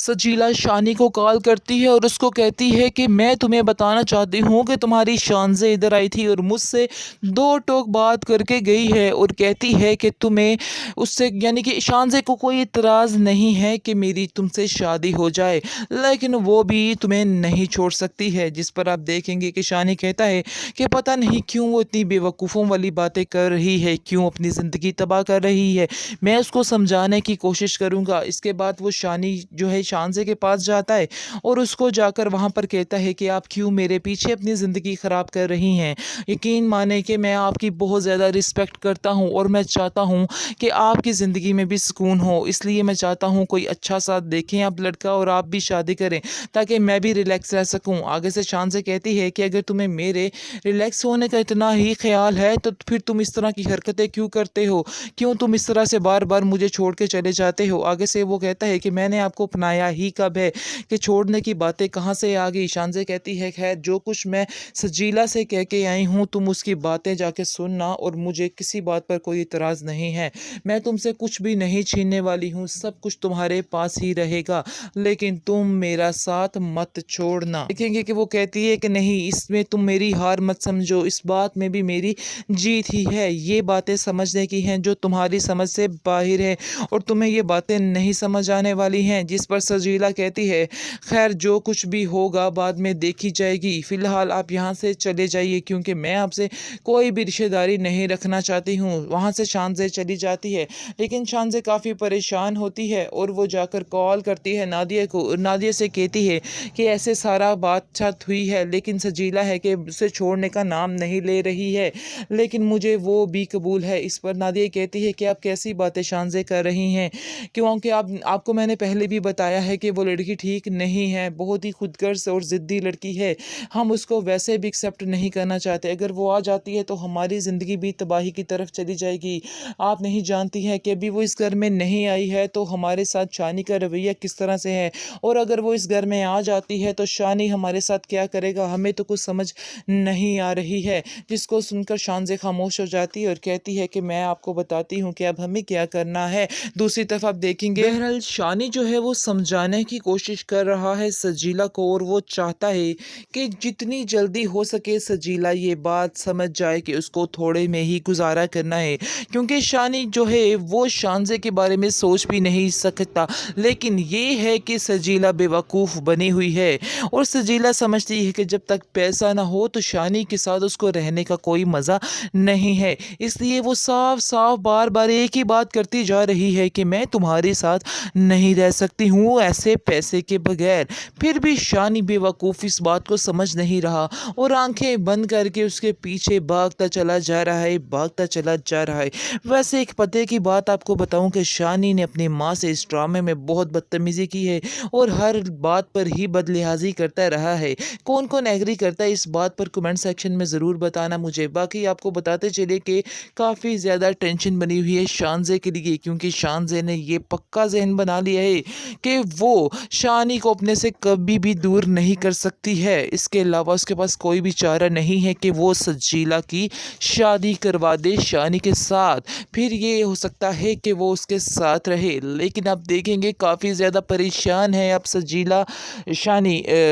सजीला शानी को कॉल करती है और उसको कहती है कि मैं तुम्हें बताना चाहती हूँ कि तुम्हारी शानज़े इधर आई थी और मुझसे दो टोक बात करके गई है और कहती है कि तुम्हें उससे यानी कि शानज़े को कोई इतराज़ नहीं है कि मेरी तुमसे शादी हो जाए, लेकिन वो भी तुम्हें नहीं छोड़ सकती है। जिस पर आप देखेंगे कि शानी कहता है कि पता नहीं क्यों वो इतनी बेवकूफ़ों वाली बातें कर रही है, क्यों अपनी ज़िंदगी तबाह कर रही है। मैं उसको समझाने की कोशिश करूँगा। इसके बाद वो शानी जो है शानज़े के पास जाता है और उसको जाकर वहाँ पर कहता है कि आप क्यों मेरे पीछे अपनी ज़िंदगी ख़राब कर रही हैं। यकीन माने कि मैं आपकी बहुत ज़्यादा रिस्पेक्ट करता हूँ और मैं चाहता हूँ कि आपकी ज़िंदगी में भी सुकून हो। इसलिए मैं चाहता हूँ कोई अच्छा सा देखें आप लड़का और आप भी शादी करें ताकि मैं भी रिलैक्स रह सकूँ। आगे से शानज़े कहती है कि अगर तुम्हें मेरे रिलैक्स होने का इतना ही ख़्याल है तो फिर तुम इस तरह की हरकतें क्यों करते हो? क्यों तुम इस तरह से बार-बार मुझे छोड़ के चले जाते हो? आगे से वो कहता है कि मैंने आपको अपनाया ही कब है कि छोड़ने की बातें कहाँ से आ गई? शानज़े कहती है खैर जो कुछ मैं सजीला से कह के आई हूँ तुम उसकी बातें जाके सुनना और मुझे किसी बात पर कोई इतराज़ नहीं है। मैं तुमसे कुछ भी नहीं छीनने वाली हूँ, सब कुछ तुम्हारे पास ही रहेगा, लेकिन तुम मेरा साथ मत छोड़ना। देखेंगे कि वो कहती है कि नहीं इसमें तुम मेरी हार मत समझो, इस बात में भी मेरी जीत ही है। ये बातें समझने की हैं जो तुम्हारी समझ से बाहर है और तुम्हें ये बातें नहीं समझ आने वाली हैं। जिस पर सजीला कहती है खैर जो कुछ भी होगा बाद में देखी जाएगी, फ़िलहाल आप यहाँ से चले जाइए क्योंकि मैं आपसे कोई भी रिश्तेदारी नहीं रखना चाहती हूँ। वहाँ से शानज़े चली जाती है, लेकिन शानज़े काफ़ी परेशान होती है और वो जाकर कॉल करती है नादिया को। नादिया से कहती है कि ऐसे सारा बात-चात हुई है, लेकिन सजीला है कि उसे छोड़ने का नाम नहीं ले रही है, लेकिन मुझे वो भी कबूल है। इस पर नादिया कहती है कि आप कैसी बातें शानज़े कर रही हैं? क्योंकि आपको मैंने पहले भी बताया है कि वो लड़की ठीक नहीं है, बहुत ही खुदगर्ज़ और ज़िद्दी लड़की है। हम उसको वैसे भी एक्सेप्ट नहीं करना चाहते। अगर वो आ जाती है तो हमारी ज़िंदगी भी तबाही की तरफ चली जाएगी। आप नहीं जानती हैं कि अभी वो इस घर में नहीं आई है तो हमारे साथ शानी का रवैया किस तरह से है, और अगर वो इस घर में आ जाती है तो शानी हमारे साथ क्या करेगा, हमें तो कुछ समझ नहीं आ रही है। जिसको सुनकर शानज़े खामोश हो जाती है और कहती है कि मैं आपको बताती हूँ कि अब हमें क्या करना है। दूसरी तरफ आप देखेंगे बहरहाल शानी जो है वो समझाने की कोशिश कर रहा है सजीला को और वो चाहता है कि जितनी जल्दी हो सके सजीला ये बात समझ जाए कि उसको थोड़े में ही गुजारा करना है, क्योंकि शानी जो है वो शानज़े के बारे में सोच भी नहीं सकता। लेकिन ये है कि सजीला बेवकूफ़ बनी हुई है और सजीला समझती है कि जब तक पैसा ना हो तो शानी के साथ उसको रहने का कोई मज़ा नहीं है। इसलिए वो साफ-साफ बार-बार एक ही बात करती जा रही है कि मैं तुम्हारे साथ नहीं रह सकती हूँ ऐसे पैसे के बगैर। फिर भी शानी बेवकूफ़ इस बात को समझ नहीं रहा और आंखें बंद करके उसके पीछे भागता चला जा रहा है, भागता चला जा रहा है। वैसे एक पते की बात आपको बताऊँ कि शानी ने अपनी माँ से इस ड्रामे में बहुत बदतमीज़ी की है और हर बात पर ही बदलिहाज़ी करता रहा है। कौन-कौन एग्री करता है इस बात पर कमेंट सेक्शन में ज़रूर बताना मुझे। बाकी आपको बताते चले कि काफ़ी ज़्यादा टेंशन बनी हुई है शानज़े के लिए, क्योंकि शानज़े ने ये पक्का ज़हन बना लिया है कि वो शानी को अपने से कभी भी दूर नहीं कर सकती है। इसके अलावा उसके पास कोई भी चारा नहीं है कि वो सजीला की शादी करवा दे शानी के साथ। फिर ये हो सकता है कि वो उसके साथ रहे, लेकिन आप देखेंगे काफ़ी ज़्यादा परेशान है अब सजीला।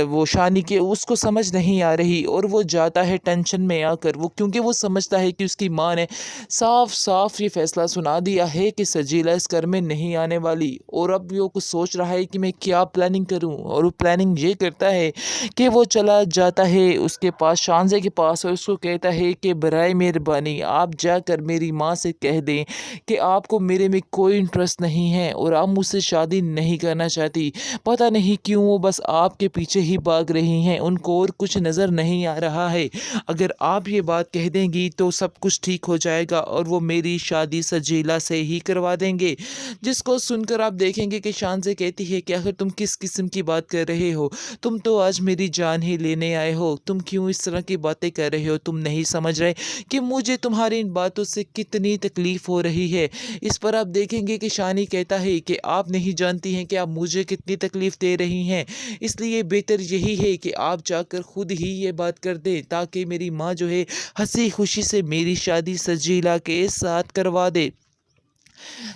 वो शानी के उसको समझ नहीं आ रही और वो जाता है टेंशन में आकर, वो क्योंकि वो समझता है कि उसकी माँ ने साफ-साफ ये फ़ैसला सुना दिया है कि सजीला इस घर में नहीं आने वाली, और अब वो कुछ सोच रहा है कि मैं क्या प्लानिंग करूं, और वो प्लानिंग ये करता है कि वो चला जाता है उसके पास शानज़े के पास और उसको कहता है कि बराए मेहरबानी आप जाकर मेरी माँ से कह दें कि आपको मेरे में कोई इंटरेस्ट नहीं है और आप मुझसे शादी नहीं करना चाहती। पता नहीं क्यों वो बस आपके पीछे ही भाग रही हैं, उनको और कुछ नज़र नहीं आ रहा है। अगर आप ये बात कह देंगी तो सब कुछ ठीक हो जाएगा और वो मेरी शादी सजीला से ही करवा देंगे। जिसको सुनकर आप देखेंगे कि शानज़े कहती है कि आखिर तुम किस किस्म की बात कर रहे हो? तुम तो आज मेरी जान ही लेने आए हो। तुम क्यों इस तरह की बातें कर रहे हो? तुम नहीं समझ रहे कि मुझे तुम्हारी इन बातों से कितनी तकलीफ़ हो रही है। इस पर आप देखेंगे कि शानी कहता है कि आप नहीं जानती हैं कि आप मुझे कितनी तकलीफ़ दे रही हैं। इसलिए बेहतर यही है कि आप जाकर खुद ही ये बात कर दें ताकि मेरी माँ जो है हँसी खुशी से मेरी शादी सजीला के साथ करवा दे।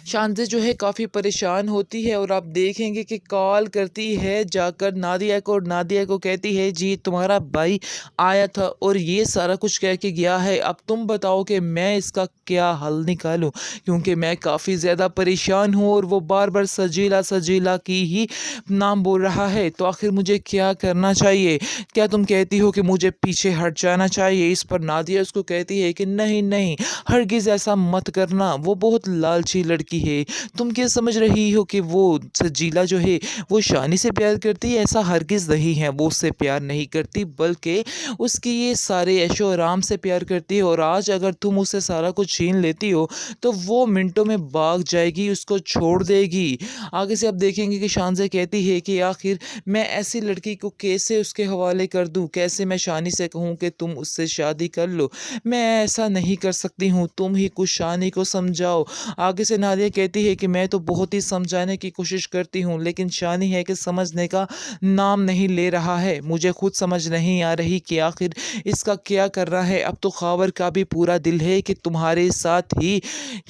शानज़े जो है काफ़ी परेशान होती है और आप देखेंगे कि कॉल करती है जाकर नादिया को और नादिया को कहती है जी तुम्हारा भाई आया था और ये सारा कुछ कह के गया है, अब तुम बताओ कि मैं इसका क्या हल निकालूं, क्योंकि मैं काफ़ी ज़्यादा परेशान हूँ और वो बार बार सजीला सजीला की ही नाम बोल रहा है। तो आखिर मुझे क्या करना चाहिए? क्या तुम कहती हो कि मुझे पीछे हट जाना चाहिए? इस पर नादिया उसको कहती है कि नहीं नहीं, हरगिज़ ऐसा मत करना, वो बहुत लालची लड़की है। तुम क्या समझ रही हो कि वो सजीला जो है वो शानी से प्यार करती है? ऐसा हरगिज़ नहीं है, वो उससे प्यार नहीं करती बल्कि उसकी ये सारे ऐशो आराम से प्यार करती है। और आज अगर तुम उससे सारा कुछ छीन लेती हो तो वो मिनटों में भाग जाएगी, उसको छोड़ देगी। आगे से आप देखेंगे कि शानज़े कहती है कि आखिर मैं ऐसी लड़की को कैसे उसके हवाले कर दूँ? कैसे मैं शानी से कहूँ कि तुम उससे शादी कर लो? मैं ऐसा नहीं कर सकती हूँ, तुम ही कुछ शानी को समझाओ। आगे से नादिया कहती है कि मैं तो बहुत ही समझाने की कोशिश करती हूँ, लेकिन शानी है कि समझने का नाम नहीं ले रहा है। मुझे खुद समझ नहीं आ रही कि आखिर इसका क्या करना है। अब तो ख़ावर का भी पूरा दिल है कि तुम्हारे साथ ही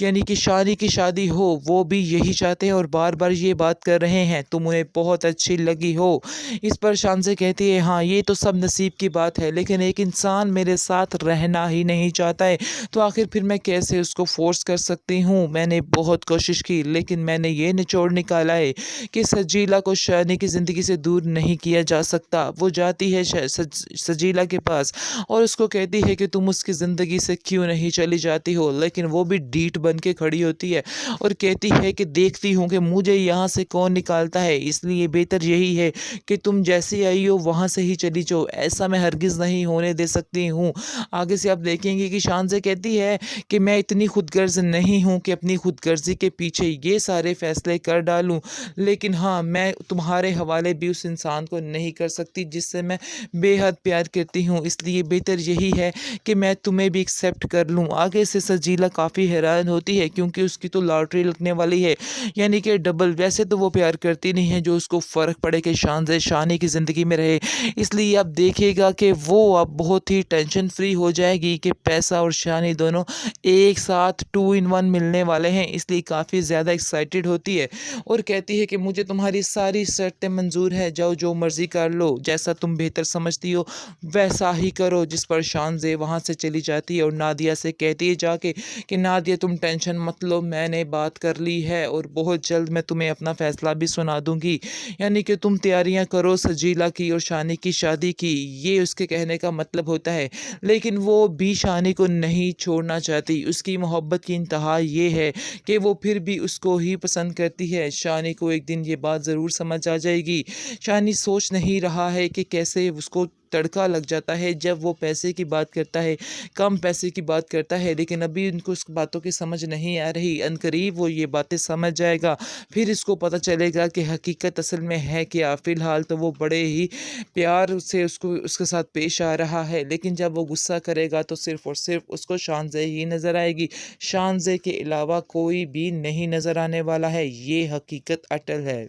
यानी कि शानी की शादी हो, वो भी यही चाहते हैं और बार-बार ये बात कर रहे हैं, तुम उन्हें बहुत अच्छी लगी हो। इस पर शानज़े कहती है हाँ, ये तो सब नसीब की बात है, लेकिन एक इंसान मेरे साथ रहना ही नहीं चाहता है, तो आखिर फिर मैं कैसे उसको फ़ोर्स कर सकती हूँ? मैंने बहुत कोशिश की, लेकिन मैंने ये निचोड़ निकाला है कि सजीला को शानी की ज़िंदगी से दूर नहीं किया जा सकता। वो जाती है सजीला के पास और उसको कहती है कि तुम उसकी ज़िंदगी से क्यों नहीं चली जाती हो, लेकिन वो भी ढीठ बन के खड़ी होती है और कहती है कि देखती हूँ कि मुझे यहाँ से कौन निकालता है, इसलिए बेहतर यही है कि तुम जैसी आई हो वहाँ से ही चली जाओ, ऐसा मैं हरगिज़ नहीं होने दे सकती हूँ। आगे से आप देखेंगे कि शानज़े कहती है कि मैं इतनी खुदगर्ज़ नहीं हूँ कि अपनी खुदगर्ज़ी के पीछे ये सारे फ़ैसले कर डालूँ, लेकिन हाँ, मैं तुम्हारे हवाले भी उस इंसान को नहीं कर सकती जिससे मैं बेहद प्यार करती हूँ, इसलिए बेहतर यही है कि मैं तुम्हें भी एक्सेप्ट कर लूँ। आगे से सजीला काफ़ी हैरान होती है क्योंकि उसकी तो लॉटरी लगने वाली है, यानी कि डबल। वैसे तो वो प्यार करती नहीं है जो उसको फ़र्क पड़े कि शानज़े शानी की ज़िंदगी में रहे, इसलिए आप देखिएगा कि वो अब बहुत ही टेंशन फ्री हो जाएगी कि पैसा और शानी दोनों एक साथ 2 इन 1 मिलने वाले हैं, इसलिए काफ़ी ज़्यादा एक्साइटेड होती है और कहती है कि मुझे तुम्हारी सारी शर्तें मंज़ूर है, जाओ जो मर्ज़ी कर लो, जैसा तुम बेहतर समझती हो वैसा ही करो। जिस पर शानज़े वहाँ से चली जाती है और नादिया से कहती है जाके कि नादिया तुम टेंशन मत लो, मैंने बात कर ली है और बहुत जल्द मैं तुम्हें अपना फ़ैसला भी सुना दूँगी, यानी कि तुम तैयारियाँ करो सजीला की और शानी की शादी की, ये उसके कहने का मतलब होता है। लेकिन वो भी शानी को नहीं छोड़ना चाहती, उसकी मोहब्बत की इंतहा ये है कि वो फिर भी उसको ही पसंद करती है। शानी को एक दिन ये बात ज़रूर समझ आ जाएगी। शानी सोच नहीं रहा है कि कैसे उसको तड़का लग जाता है जब वो पैसे की बात करता है, कम पैसे की बात करता है, लेकिन अभी उनको उस बातों की समझ नहीं आ रही। अनकरीब वो ये बातें समझ जाएगा, फिर इसको पता चलेगा कि हकीकत असल में है क्या। फ़िलहाल तो वो बड़े ही प्यार से उसको उसके साथ पेश आ रहा है, लेकिन जब वो गुस्सा करेगा तो सिर्फ़ और सिर्फ़ उसको शानज़े ही नज़र आएगी। शानज़े के अलावा कोई भी नहीं नज़र आने वाला है, ये हकीकत अटल है।